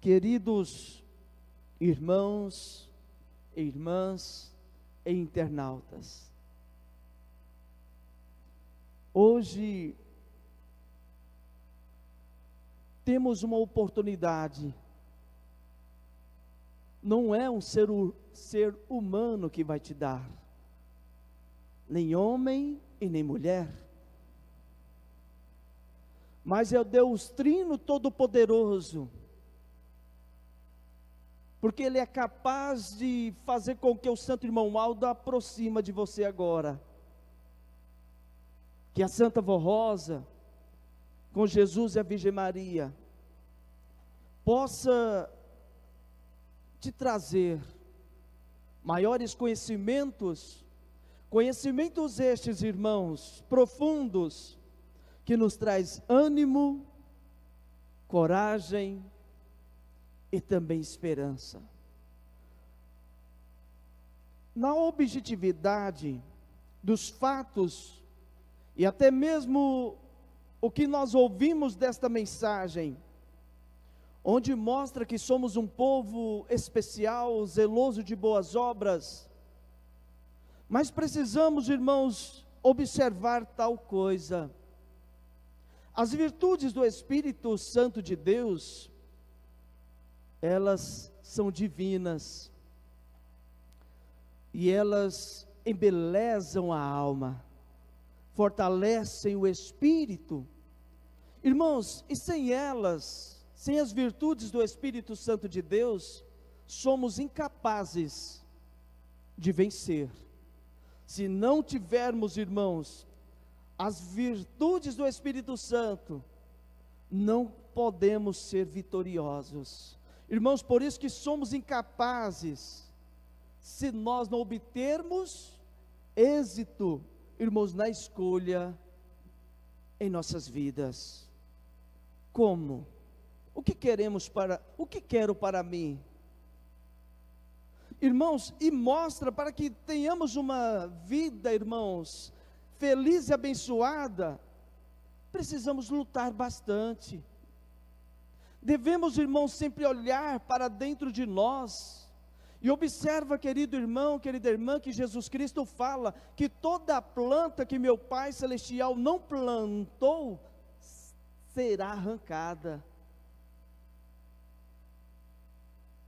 Queridos irmãos e irmãs e internautas, hoje temos uma oportunidade. Não é um ser humano que vai te dar, nem homem e nem mulher, mas é o Deus Trino Todo-Poderoso, porque Ele é capaz de fazer com que o Santo Irmão Aldo aproxima de você agora, que a Santa Vó Rosa, com Jesus e a Virgem Maria, possa te trazer maiores conhecimentos estes, irmãos, profundos, que nos traz ânimo, coragem e também esperança. Na objetividade dos fatos, e até mesmo o que nós ouvimos desta mensagem, onde mostra que somos um povo especial, zeloso de boas obras, mas precisamos, irmãos, observar tal coisa: as virtudes do Espírito Santo de Deus, elas são divinas, e elas embelezam a alma, fortalecem o espírito, irmãos, e sem elas, sem as virtudes do Espírito Santo de Deus, somos incapazes de vencer. Se não tivermos, irmãos, as virtudes do Espírito Santo, não podemos ser vitoriosos. Irmãos, por isso que somos incapazes, se nós não obtermos êxito, irmãos, na escolha em nossas vidas. Como? O que quero para mim? Irmãos, e mostra para que tenhamos uma vida, irmãos, feliz e abençoada, precisamos lutar bastante. Devemos, irmãos, sempre olhar para dentro de nós, e observa, querido irmão, querida irmã, que Jesus Cristo fala, que toda planta que meu Pai Celestial não plantou, será arrancada.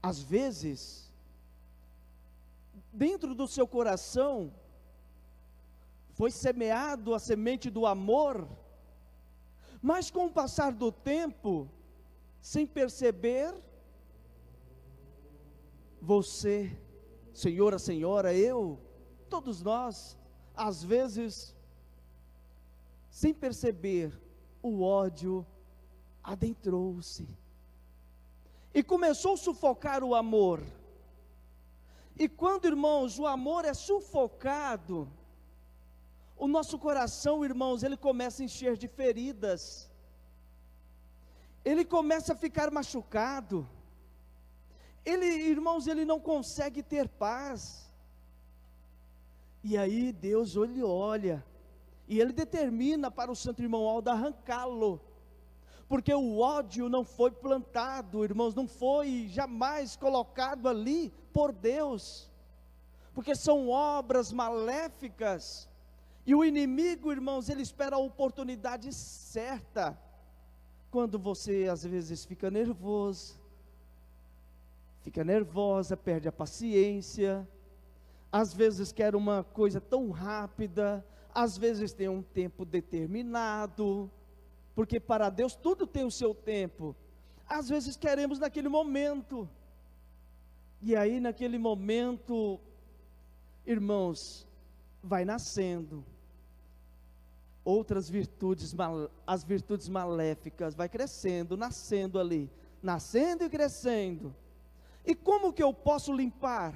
Às vezes, dentro do seu coração, foi semeado a semente do amor, mas com o passar do tempo, sem perceber, você, senhora, eu, todos nós, às vezes, sem perceber, o ódio adentrou-se, e começou a sufocar o amor. E quando, irmãos, o amor é sufocado, o nosso coração, irmãos, ele começa a encher de feridas, ele começa a ficar machucado, irmãos, ele não consegue ter paz. E aí Deus, ele olha, e ele determina para o Santo Irmão Aldo arrancá-lo, porque o ódio não foi plantado, irmãos, não foi jamais colocado ali por Deus, porque são obras maléficas, e o inimigo, irmãos, ele espera a oportunidade certa, quando você às vezes fica nervosa, perde a paciência, às vezes quer uma coisa tão rápida, às vezes tem um tempo determinado, porque para Deus tudo tem o seu tempo. Às vezes queremos naquele momento, e aí naquele momento, irmãos, vai nascendo outras virtudes, as virtudes maléficas, vai crescendo, nascendo ali, nascendo e crescendo. E como que eu posso limpar?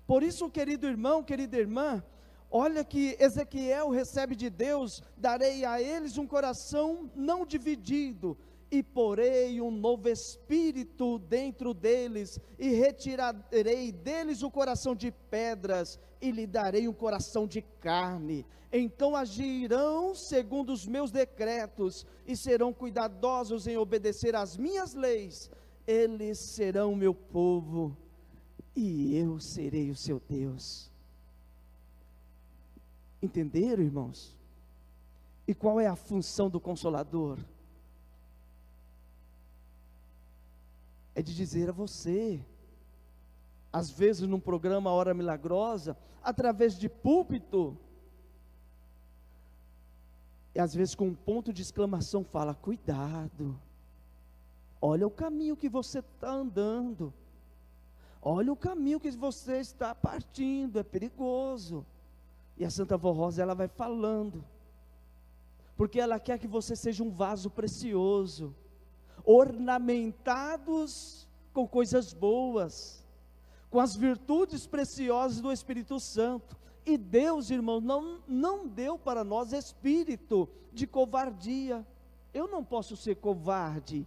Por isso, querido irmão, querida irmã, olha que Ezequiel recebe de Deus: darei a eles um coração não dividido, e porei um novo espírito dentro deles, e retirarei deles o coração de pedras, e lhe darei um coração de carne. Então agirão segundo os meus decretos, e serão cuidadosos em obedecer às minhas leis, eles serão meu povo, e eu serei o seu Deus. Entenderam, irmãos? E qual é a função do Consolador? É de dizer a você, às vezes num programa Hora Milagrosa, através de púlpito, e às vezes com um ponto de exclamação fala: cuidado, olha o caminho que você está andando, olha o caminho que você está partindo, é perigoso. E a Santa Vó Rosa, ela vai falando, porque ela quer que você seja um vaso precioso, ornamentados com coisas boas, com as virtudes preciosas do Espírito Santo. E Deus, irmão, não deu para nós espírito de covardia. Eu não posso ser covarde,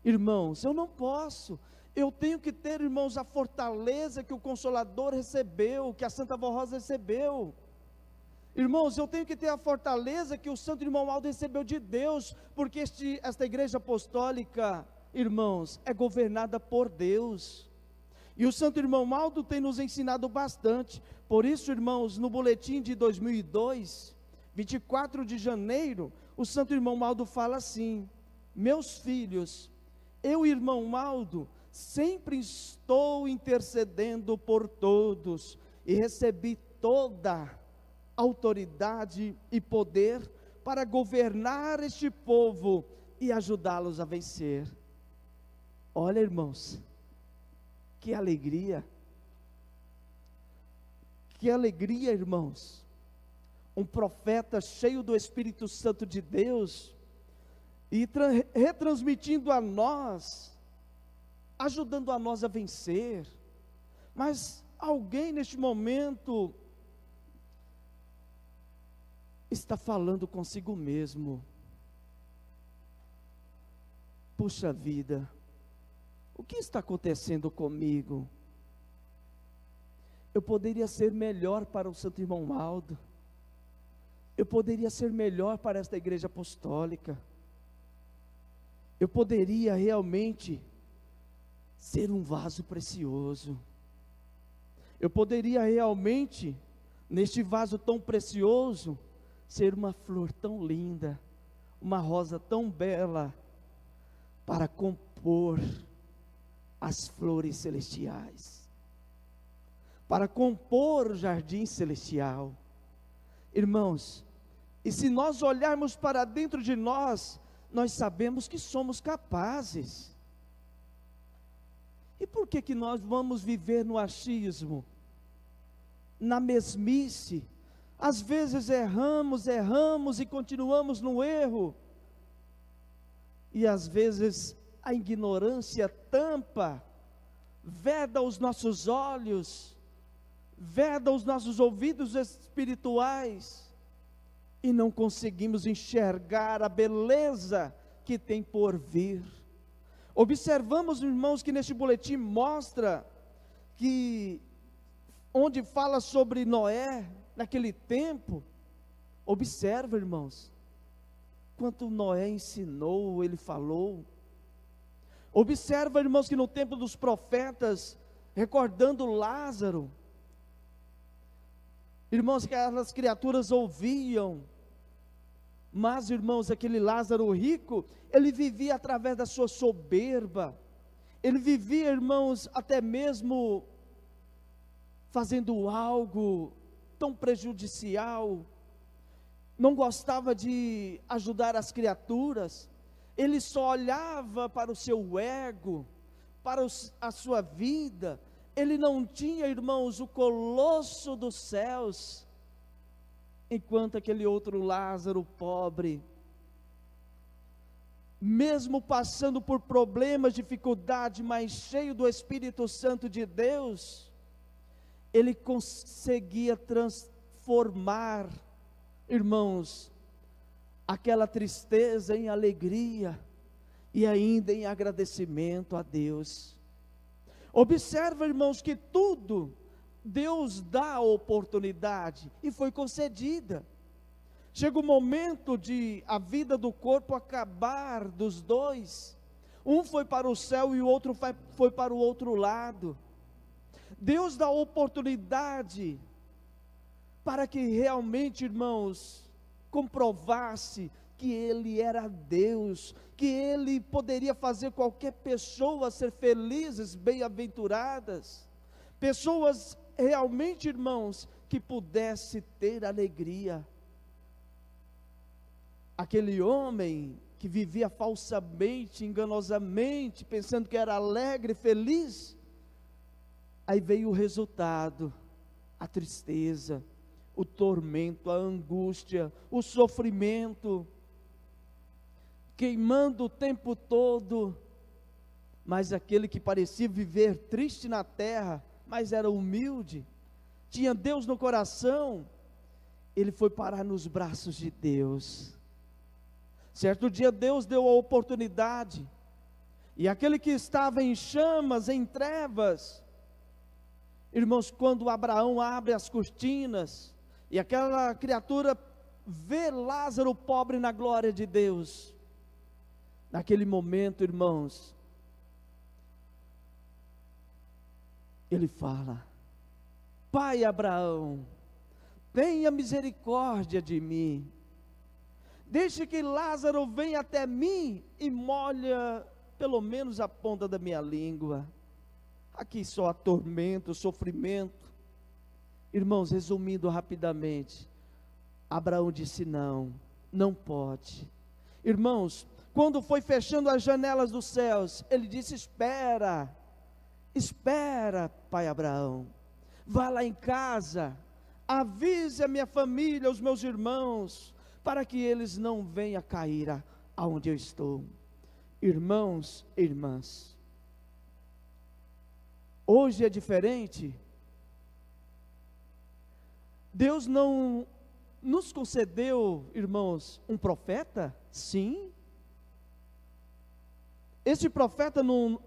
irmãos, eu não posso. Eu tenho que ter, irmãos, a fortaleza que o Consolador recebeu, que a Santa Vó Rosa recebeu. Irmãos, eu tenho que ter a fortaleza que o Santo Irmão Aldo recebeu de Deus, porque esta igreja apostólica, irmãos, é governada por Deus. E o Santo Irmão Aldo tem nos ensinado bastante. Por isso, irmãos, no boletim de 2002, 24 de janeiro, o Santo Irmão Aldo fala assim: meus filhos, eu, irmão Aldo, sempre estou intercedendo por todos, e recebi toda autoridade e poder para governar este povo e ajudá-los a vencer. Olha, irmãos, que alegria, irmãos, um profeta cheio do Espírito Santo de Deus, e retransmitindo a nós, ajudando a nós a vencer. Mas alguém neste momento está falando consigo mesmo: puxa vida, o que está acontecendo comigo? Eu poderia ser melhor para o Santo Irmão Aldo, eu poderia ser melhor para esta igreja apostólica, eu poderia realmente ser um vaso precioso, eu poderia realmente, neste vaso tão precioso, ser uma flor tão linda, uma rosa tão bela, para compor as flores celestiais, para compor o jardim celestial. Irmãos, e se nós olharmos para dentro de nós, nós sabemos que somos capazes. E por que nós vamos viver no achismo, na mesmice? Às vezes erramos e continuamos no erro, e às vezes a ignorância tampa, veda os nossos olhos, veda os nossos ouvidos espirituais, e não conseguimos enxergar a beleza que tem por vir. Observamos, irmãos, que neste boletim mostra que, onde fala sobre Noé, naquele tempo, observa, irmãos, quanto Noé ensinou, ele falou. Observa, irmãos, que no tempo dos profetas, recordando Lázaro, irmãos, que aquelas criaturas ouviam, mas, irmãos, aquele Lázaro rico, ele vivia através da sua soberba, ele vivia, irmãos, até mesmo fazendo algo tão prejudicial, não gostava de ajudar as criaturas, ele só olhava para o seu ego, para a sua vida. Ele não tinha, irmãos, o colosso dos céus, enquanto aquele outro Lázaro pobre, mesmo passando por problemas, dificuldade, mas cheio do Espírito Santo de Deus, ele conseguia transformar, irmãos, aquela tristeza em alegria, e ainda em agradecimento a Deus. Observa, irmãos, que tudo Deus dá a oportunidade, e foi concedida. Chega o momento de a vida do corpo acabar dos dois, Um foi para o céu e o outro foi para o outro lado. Deus dá oportunidade para que realmente, irmãos, comprovasse que Ele era Deus, que Ele poderia fazer qualquer pessoa ser felizes, bem-aventuradas, pessoas realmente, irmãos, que pudesse ter alegria. Aquele homem que vivia falsamente, enganosamente, pensando que era alegre, feliz, aí veio o resultado, a tristeza, o tormento, a angústia, o sofrimento, queimando o tempo todo. Mas aquele que parecia viver triste na terra, mas era humilde, tinha Deus no coração, ele foi parar nos braços de Deus. Certo dia Deus deu a oportunidade, e aquele que estava em chamas, em trevas, irmãos, quando Abraão abre as cortinas, e aquela criatura vê Lázaro pobre na glória de Deus, naquele momento, irmãos, ele fala: Pai Abraão, tenha misericórdia de mim, deixe que Lázaro venha até mim e molha pelo menos a ponta da minha língua. Aqui só há tormento, sofrimento. Irmãos, resumindo rapidamente, Abraão disse não, não pode. Irmãos, quando foi fechando as janelas dos céus, ele disse: espera, pai Abraão, vá lá em casa, avise a minha família, os meus irmãos, para que eles não venham cair aonde eu estou. Irmãos e irmãs, hoje é diferente. Deus não nos concedeu, irmãos, um profeta? Sim. Este profeta não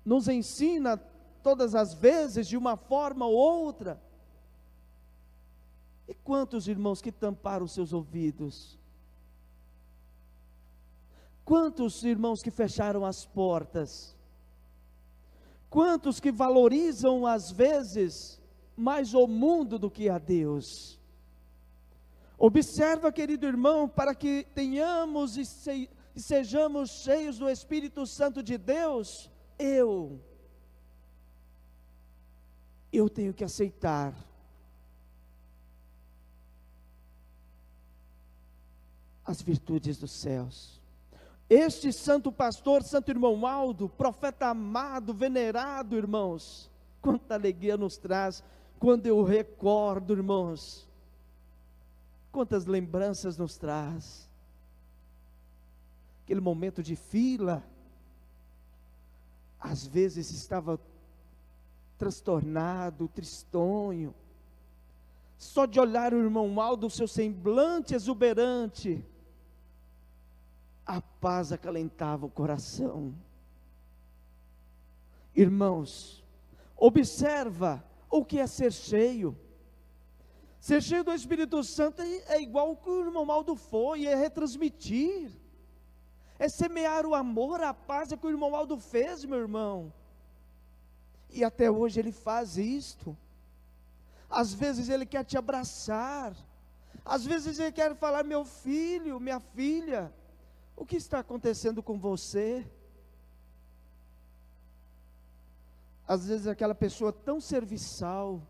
nos ensina todas as vezes de uma forma ou outra. E quantos irmãos que tamparam os seus ouvidos? Quantos irmãos que fecharam as portas? Quantos que valorizam às vezes mais o mundo do que a Deus? Observa, querido irmão, para que tenhamos e sejamos cheios do Espírito Santo de Deus, eu tenho que aceitar as virtudes dos céus. Este santo pastor, santo irmão Aldo, profeta amado, venerado, irmãos, quanta alegria nos traz quando eu recordo, irmãos, quantas lembranças nos traz. Aquele momento de fila, às vezes estava transtornado, tristonho, só de olhar o irmão Aldo, o seu semblante exuberante, a paz acalentava o coração. Irmãos, observa o que é ser cheio. Ser cheio do Espírito Santo é igual o que o irmão Aldo foi, é retransmitir, é semear o amor, a paz, é o que o irmão Aldo fez, meu irmão, e até hoje ele faz isto. Às vezes ele quer te abraçar, às vezes ele quer falar: meu filho, minha filha, o que está acontecendo com você? Às vezes aquela pessoa tão serviçal,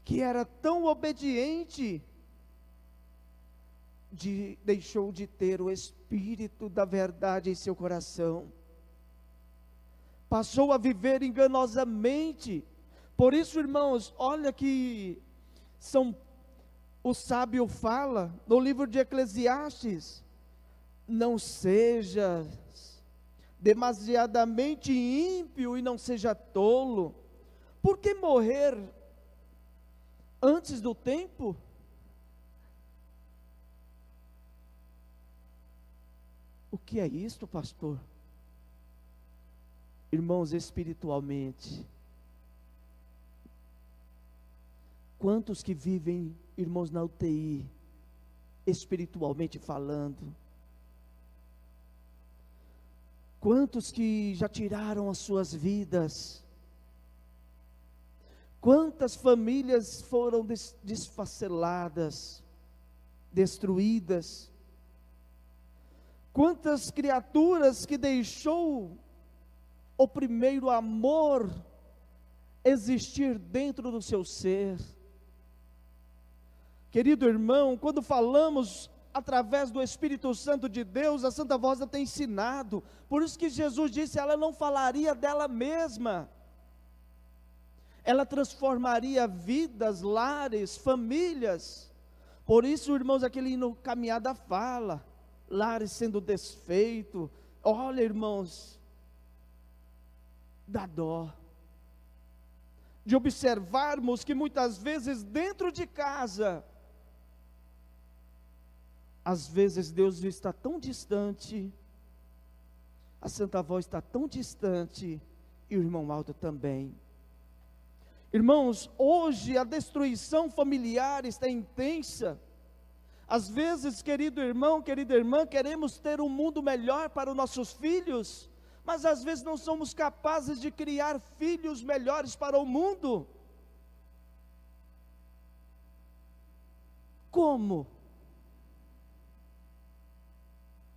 que era tão obediente, deixou de ter o Espírito da verdade em seu coração, passou a viver enganosamente. Por isso, irmãos, olha que o sábio fala no livro de Eclesiastes: não seja demasiadamente ímpio e não seja tolo, porque morrer antes do tempo? O que é isto, pastor? Irmãos, espiritualmente, quantos que vivem, irmãos, na UTI, espiritualmente falando? Quantos que já tiraram as suas vidas? Quantas famílias foram desfaceladas, destruídas? Quantas criaturas que deixou o primeiro amor existir dentro do seu ser? Querido irmão, quando falamos através do Espírito Santo de Deus, a Santa Rosa tem ensinado, por isso que Jesus disse, ela não falaria dela mesma, ela transformaria vidas, lares, famílias. Por isso, irmãos, aquele hino Caminhada fala, lares sendo desfeitos. Olha, irmãos, dá dó de observarmos que muitas vezes dentro de casa, às vezes Deus está tão distante, a Santa Voz está tão distante, e o irmão Aldo também. Irmãos, hoje a destruição familiar está intensa. Às vezes, querido irmão, querida irmã, queremos ter um mundo melhor para os nossos filhos, mas às vezes não somos capazes de criar filhos melhores para o mundo. Como?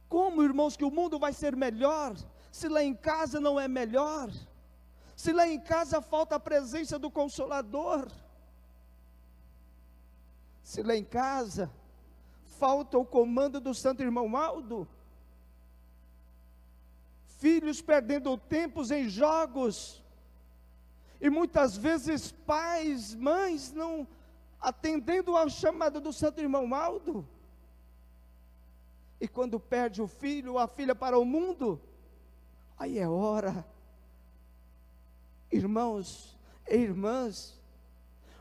Como, irmãos, que o mundo vai ser melhor, se lá em casa não é melhor? Se lá em casa falta a presença do Consolador? Se lá em casa falta o comando do Santo Irmão Aldo? Filhos perdendo tempos em jogos, e muitas vezes pais, mães não atendendo ao chamado do Santo Irmão Aldo, e quando perde o filho ou a filha para o mundo, aí é hora, irmãos e irmãs,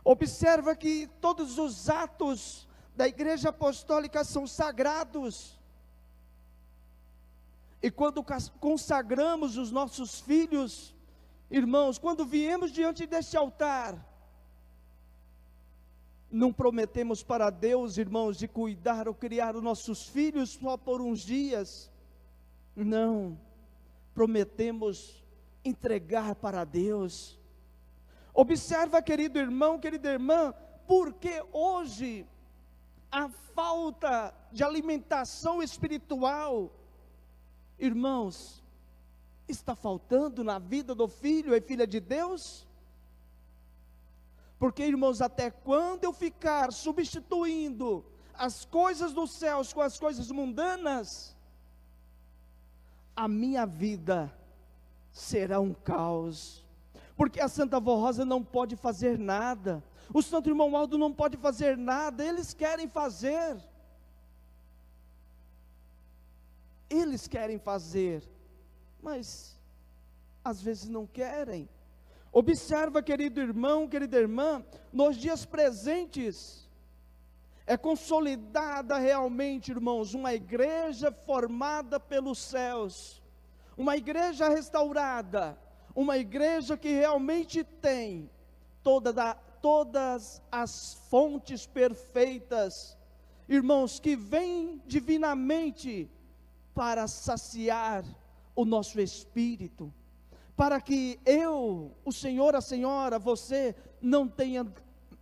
observa que todos os atos da Igreja Apostólica são sagrados, e quando consagramos os nossos filhos, irmãos, quando viemos diante deste altar, não prometemos para Deus, irmãos, de cuidar ou criar os nossos filhos só por uns dias. Não, prometemos entregar para Deus. Observa, querido irmão, querida irmã, porque hoje a falta de alimentação espiritual, irmãos, está faltando na vida do filho e filha de Deus? Porque, irmãos, até quando eu ficar substituindo as coisas dos céus com as coisas mundanas, a minha vida será um caos. Porque a Santa Avó Rosa não pode fazer nada, o Santo Irmão Aldo não pode fazer nada, eles querem fazer. Eles querem fazer, mas às vezes não querem. Observa, querido irmão, querida irmã, nos dias presentes, é consolidada realmente, irmãos, uma igreja formada pelos céus, uma igreja restaurada, uma igreja que realmente tem todas as fontes perfeitas, irmãos, que vêm divinamente para saciar o nosso espírito, para que eu, o Senhor, a Senhora, você não tenha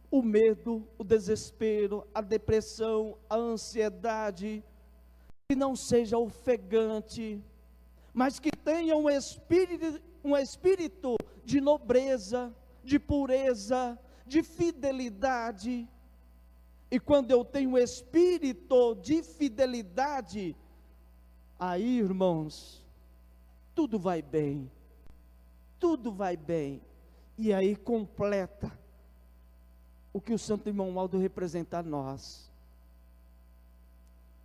o medo, o desespero, a depressão, a ansiedade, que não seja ofegante, mas que tenha um espírito de nobreza, de pureza, de fidelidade. E quando eu tenho um espírito de fidelidade, aí, irmãos, tudo vai bem. Tudo vai bem, e aí completa o que o Santo Irmão Aldo representa a nós.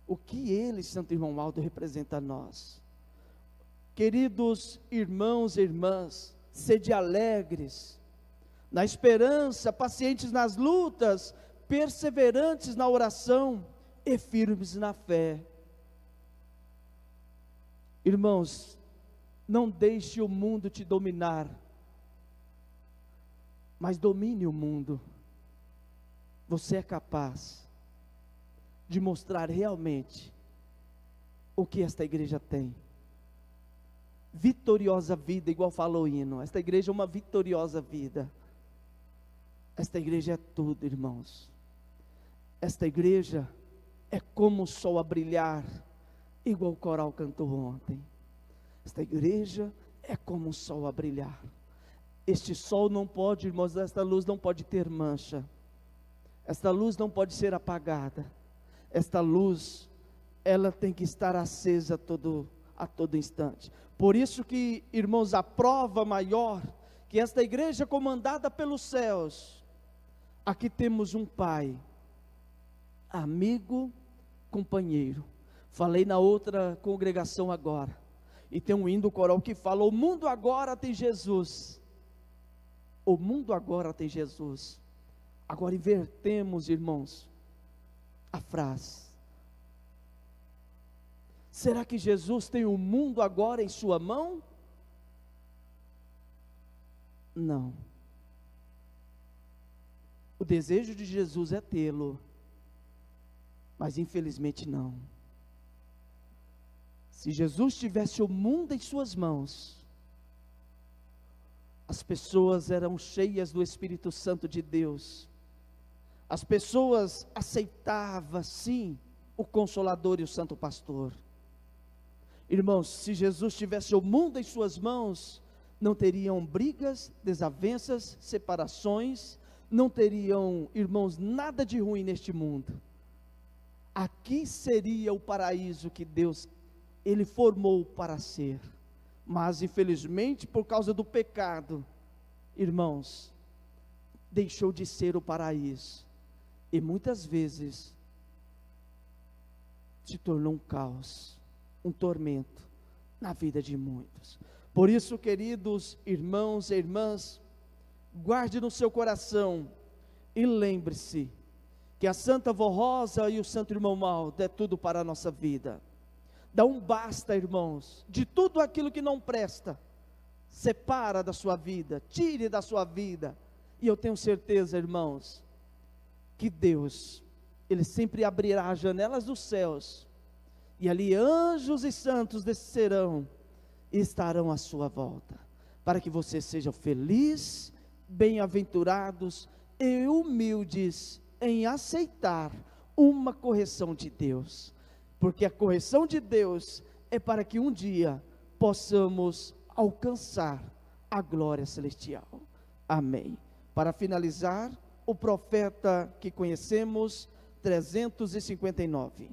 O que ele, Santo Irmão Aldo, representa a nós. Queridos irmãos e irmãs, sede alegres, na esperança, pacientes nas lutas, perseverantes na oração e firmes na fé. Irmãos, não deixe o mundo te dominar, mas domine o mundo. Você é capaz de mostrar realmente o que esta igreja tem. vitoriosa vida, igual falou o hino. Esta igreja é uma vitoriosa vida. Esta igreja é tudo, irmãos. Esta igreja é como o sol a brilhar, igual o coral cantou ontem. Esta igreja é como o sol a brilhar. Este sol não pode, irmãos, esta luz não pode ter mancha. Esta luz não pode ser apagada. Esta luz, ela tem que estar acesa a todo instante. Por isso que, irmãos, a prova maior, que esta igreja comandada pelos céus, aqui temos um Pai, amigo, companheiro. Falei na outra congregação agora, e tem um hino coral que fala: o mundo agora tem Jesus. O mundo agora tem Jesus. Agora invertemos, irmãos, a frase. Será que Jesus tem o mundo agora em sua mão? Não. O desejo de Jesus é tê-lo, mas infelizmente não. Se Jesus tivesse o mundo em suas mãos, as pessoas eram cheias do Espírito Santo de Deus. As pessoas aceitavam, sim, o Consolador e o Santo Pastor. Irmãos, se Jesus tivesse o mundo em suas mãos, não teriam brigas, desavenças, separações, não teriam, irmãos, nada de ruim neste mundo. Aqui seria o paraíso que Deus, Ele formou para ser. Mas infelizmente, por causa do pecado, irmãos, deixou de ser o paraíso. E muitas vezes se tornou um caos, um tormento na vida de muitos. Por isso, queridos irmãos e irmãs, guarde no seu coração e lembre-se que a Santa Vó Rosa e o Santo Irmão Maldo é tudo para a nossa vida. Dá um basta, irmãos, de tudo aquilo que não presta. Separa da sua vida, tire da sua vida. E eu tenho certeza, irmãos, que Deus, Ele sempre abrirá as janelas dos céus, e ali anjos e santos descerão e estarão à sua volta, para que você seja feliz, bem-aventurados e humildes em aceitar uma correção de Deus, porque a correção de Deus é para que um dia possamos alcançar a glória celestial. Amém. Para finalizar, o profeta que conhecemos, 359.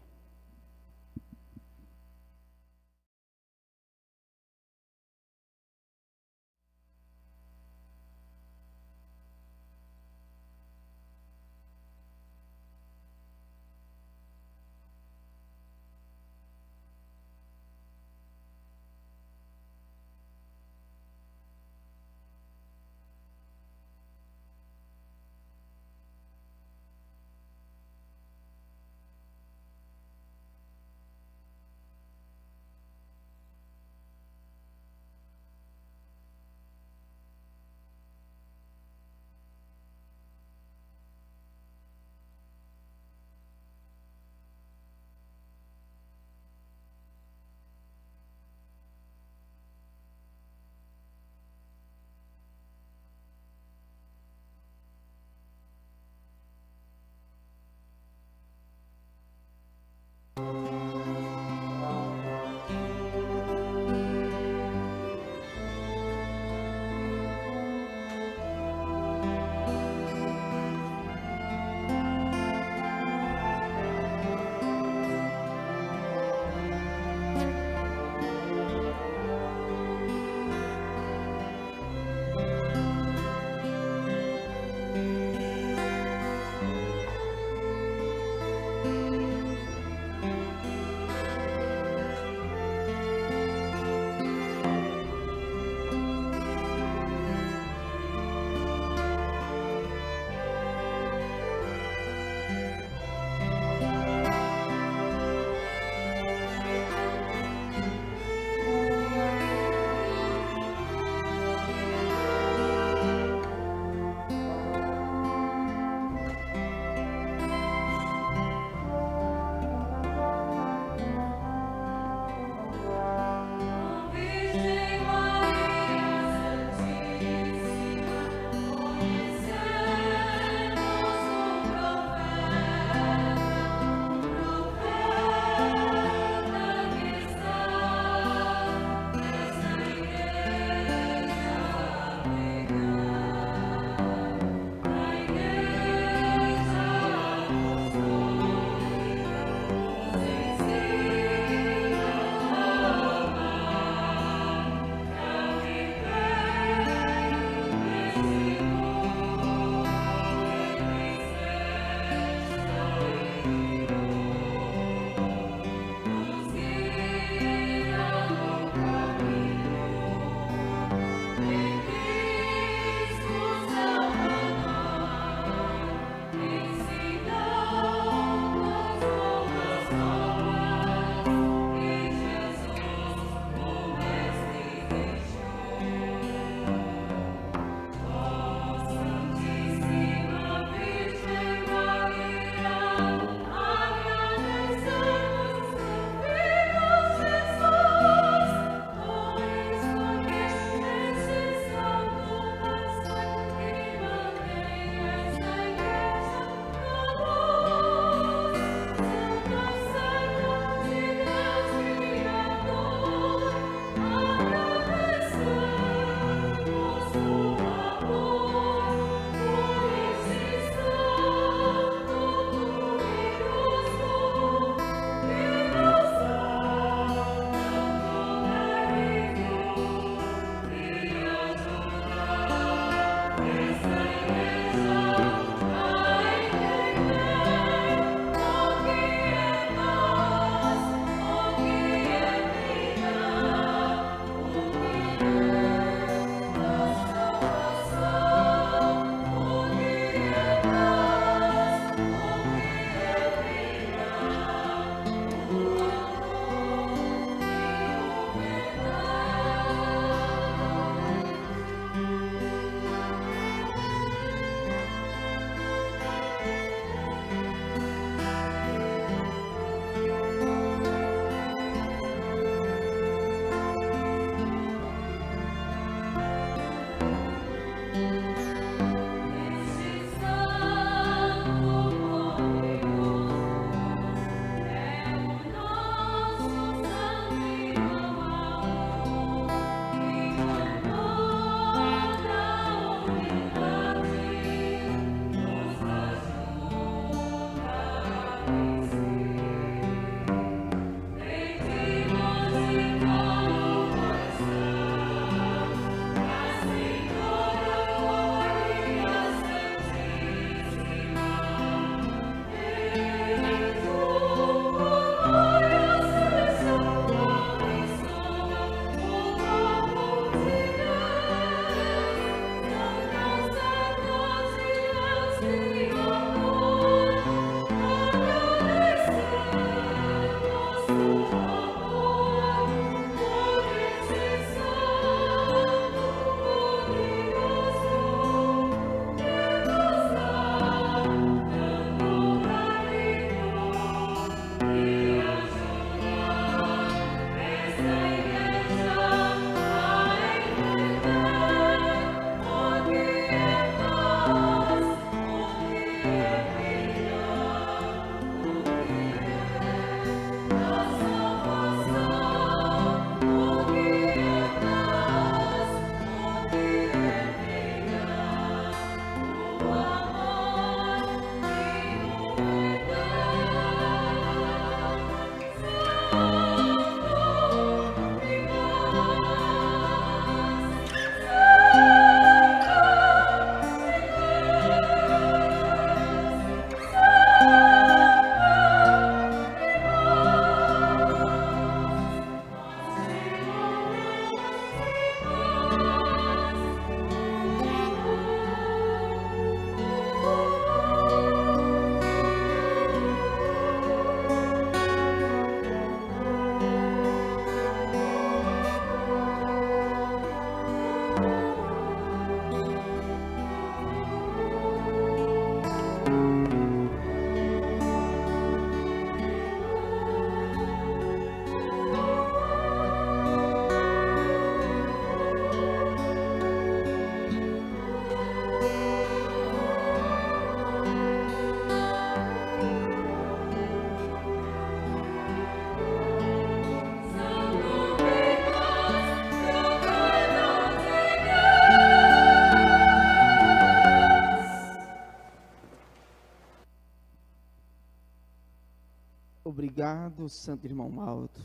Obrigado, Santo Irmão Aldo,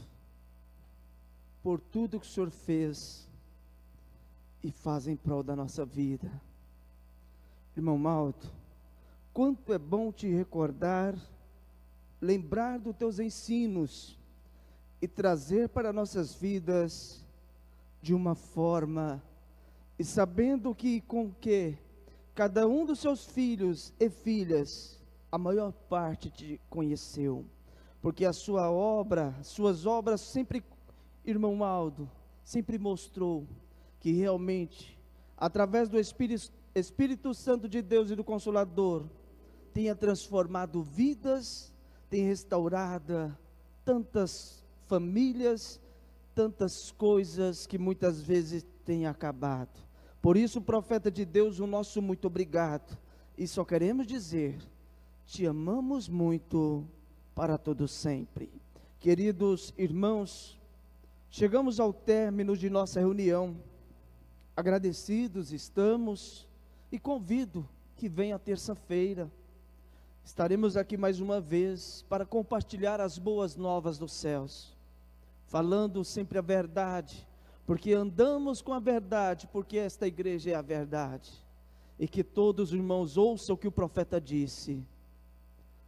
por tudo que o Senhor fez e faz em prol da nossa vida. Irmão Aldo, quanto é bom te recordar, lembrar dos teus ensinos e trazer para nossas vidas de uma forma, e sabendo que com que cada um dos seus filhos e filhas, a maior parte te conheceu, porque a sua obra, suas obras sempre, irmão Aldo, sempre mostrou que realmente, através do Espírito Santo de Deus e do Consolador, tenha transformado vidas, tem restaurado tantas famílias, tantas coisas que muitas vezes têm acabado. Por isso, profeta de Deus, o nosso muito obrigado, e só queremos dizer, te amamos muito, para todo sempre. Queridos irmãos, chegamos ao término de nossa reunião, agradecidos estamos, e convido que venha terça-feira, estaremos aqui mais uma vez, para compartilhar as boas novas dos céus, falando sempre a verdade, porque andamos com a verdade, porque esta igreja é a verdade, e que todos os irmãos ouçam o que o profeta disse,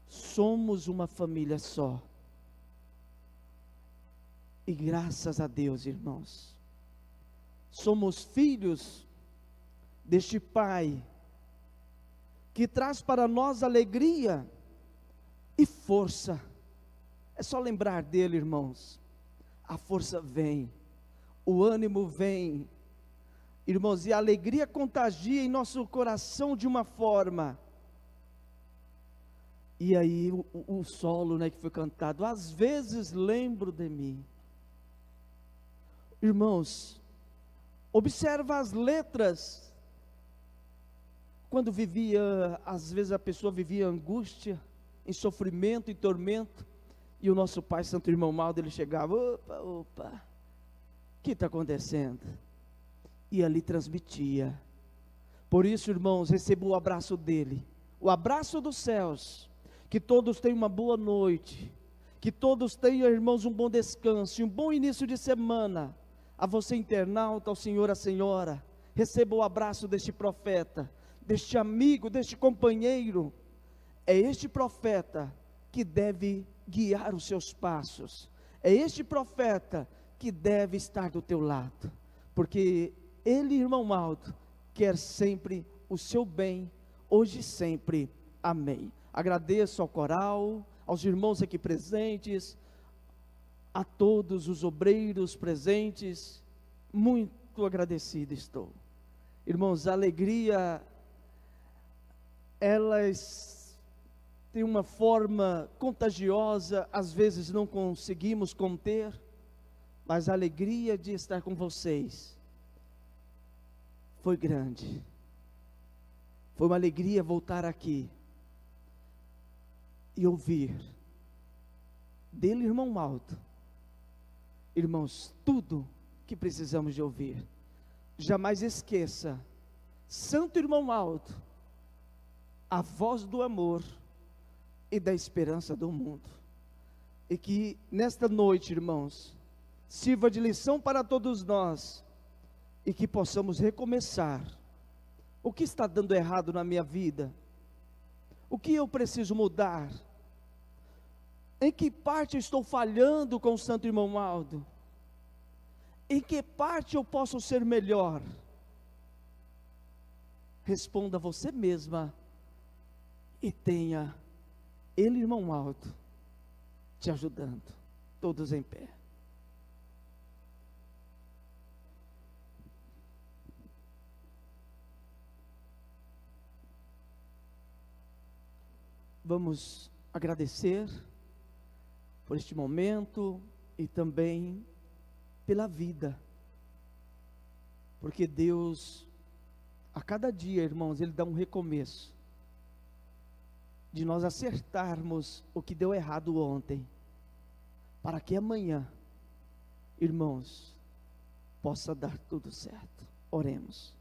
somos uma família só, e graças a Deus, irmãos, somos filhos deste Pai, que traz para nós alegria e força. É só lembrar dele, irmãos, a força vem, o ânimo vem, irmãos, e a alegria contagia em nosso coração de uma forma. E aí o solo, né, que foi cantado, às vezes lembro de mim. Irmãos, observa as letras, quando vivia, às vezes a pessoa vivia angústia, em sofrimento, em tormento, e o nosso pai, Santo Irmão Aldo, ele chegava, opa, o que está acontecendo? E ali transmitia. Por isso, irmãos, receba o abraço dele, o abraço dos céus. Que todos tenham uma boa noite, que todos tenham, irmãos, um bom descanso, e um bom início de semana. A você internauta, ao senhor, à senhora, receba o abraço deste profeta, deste amigo, deste companheiro. É este profeta que deve guiar os seus passos, é este profeta que deve estar do teu lado, porque ele, irmão Aldo, quer sempre o seu bem, hoje e sempre, amém. Agradeço ao coral, aos irmãos aqui presentes, a todos os obreiros presentes, muito agradecido estou. Irmãos, a alegria, elas têm uma forma contagiosa, às vezes não conseguimos conter, mas a alegria de estar com vocês foi grande. Foi uma alegria voltar aqui e ouvir dele, irmão Aldo, irmãos, tudo que precisamos de ouvir. Jamais esqueça, Santo Irmão Aldo, a voz do amor e da esperança do mundo. E que nesta noite, irmãos, sirva de lição para todos nós, e que possamos recomeçar. O que está dando errado na minha vida? O que eu preciso mudar? Em que parte eu estou falhando com o Santo Irmão Aldo? Em que parte eu posso ser melhor? Responda você mesma e tenha ele, irmão Aldo, te ajudando. Todos em pé. vamos agradecer por este momento e também pela vida, porque Deus, a cada dia, irmãos, Ele dá um recomeço, de nós acertarmos o que deu errado ontem, para que amanhã, irmãos, possa dar tudo certo. Oremos.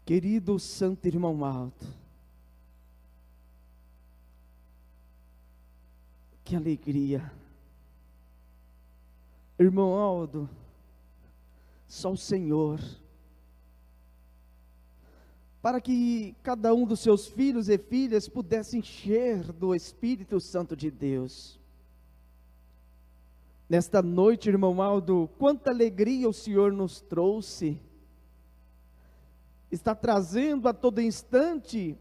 Querido Santo Irmão Aldo, que alegria, irmão Aldo, só o Senhor, para que cada um dos seus filhos e filhas pudesse encher do Espírito Santo de Deus. Nesta noite, irmão Aldo, quanta alegria o Senhor nos trouxe, está trazendo a todo instante,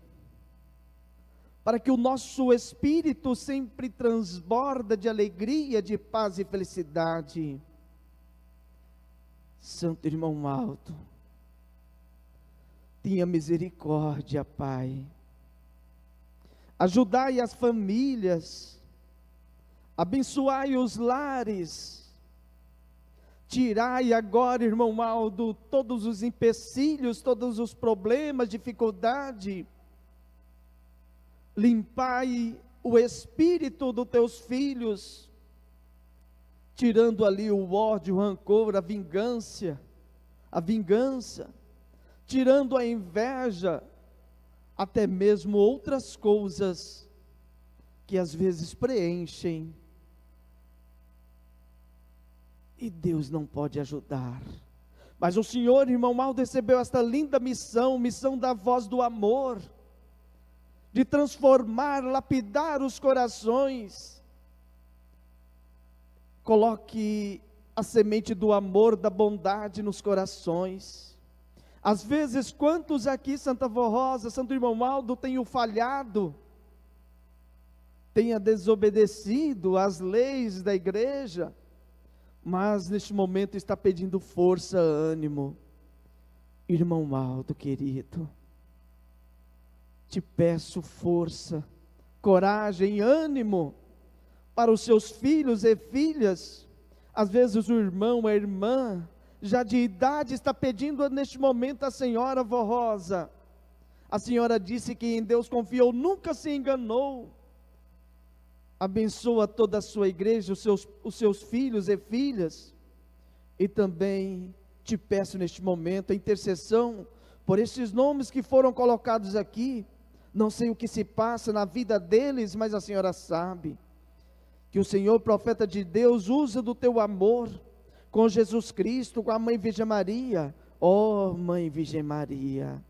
para que o nosso espírito sempre transborda de alegria, de paz e felicidade. Santo Irmão Aldo, tenha misericórdia, Pai, ajudai as famílias, abençoai os lares, tirai agora, irmão Aldo, todos os empecilhos, todos os problemas, dificuldade, limpai o espírito dos teus filhos, tirando ali o ódio, o rancor, a vingança, tirando a inveja, até mesmo outras coisas, que às vezes preenchem, e Deus não pode ajudar, mas o Senhor, irmão Aldo, recebeu esta linda missão da voz do amor, de transformar, lapidar os corações. Coloque a semente do amor, da bondade nos corações. Às vezes, quantos aqui, Santa Vó Rosa, Santo Irmão Aldo, tenham falhado, tenha desobedecido às leis da igreja, mas neste momento está pedindo força, ânimo. Irmão Aldo querido, te peço força, coragem, ânimo, para os seus filhos e filhas. Às vezes o irmão, a irmã, já de idade, está pedindo neste momento a senhora Vó Rosa. A senhora disse que em Deus confiou, nunca se enganou. Abençoa toda a sua igreja, os seus filhos e filhas, e também te peço neste momento a intercessão por estes nomes que foram colocados aqui. Não sei o que se passa na vida deles, mas a senhora sabe, que o Senhor, profeta de Deus, usa do teu amor, com Jesus Cristo, com a Mãe Virgem Maria. Ó Mãe Virgem Maria,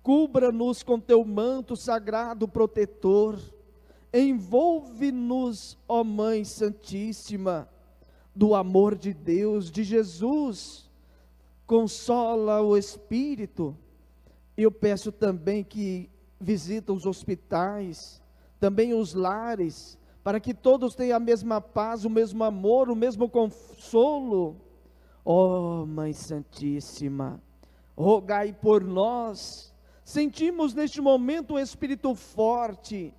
cubra-nos com teu manto sagrado protetor, envolve-nos, ó Mãe Santíssima, do amor de Deus, de Jesus, consola o Espírito. Eu peço também que visita os hospitais, também os lares, para que todos tenham a mesma paz, o mesmo amor, o mesmo consolo. Ó Mãe Santíssima, rogai por nós. Sentimos neste momento um Espírito forte,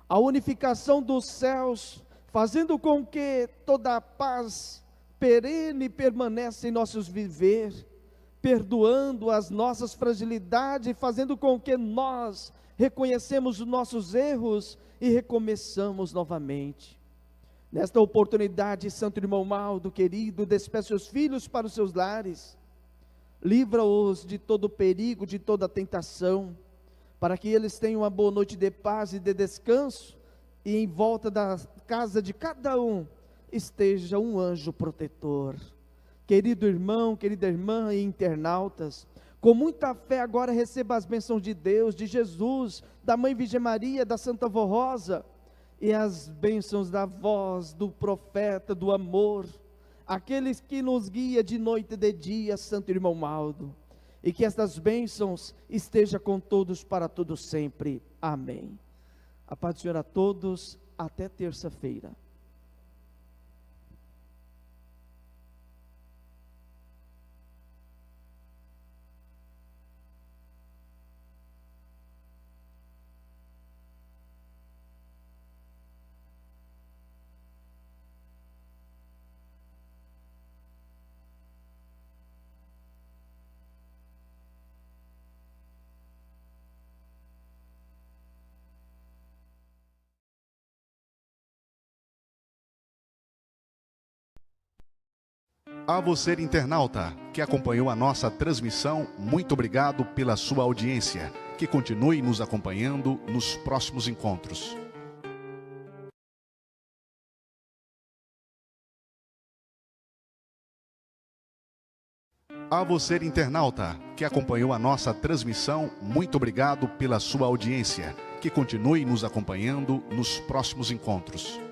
a unificação dos céus, fazendo com que toda a paz perene permaneça em nossos viver, perdoando as nossas fragilidades, fazendo com que nós reconhecemos os nossos erros e recomeçamos novamente. Nesta oportunidade, Santo Irmão Aldo querido, despeça os filhos para os seus lares, livra-os de todo perigo, de toda tentação, para que eles tenham uma boa noite de paz e de descanso, e em volta da casa de cada um esteja um anjo protetor. Querido irmão, querida irmã e internautas, com muita fé agora receba as bênçãos de Deus, de Jesus, da Mãe Virgem Maria, da Santa Vó Rosa, e as bênçãos da voz do profeta do amor, aqueles que nos guia de noite e de dia, Santo Irmão Aldo, e que estas bênçãos estejam com todos para todos sempre. Amém. A paz do Senhor a todos, até terça-feira. A você, internauta, que acompanhou a nossa transmissão, muito obrigado pela sua audiência. Que continue nos acompanhando nos próximos encontros. A você, internauta, que acompanhou a nossa transmissão, muito obrigado pela sua audiência. Que continue nos acompanhando nos próximos encontros.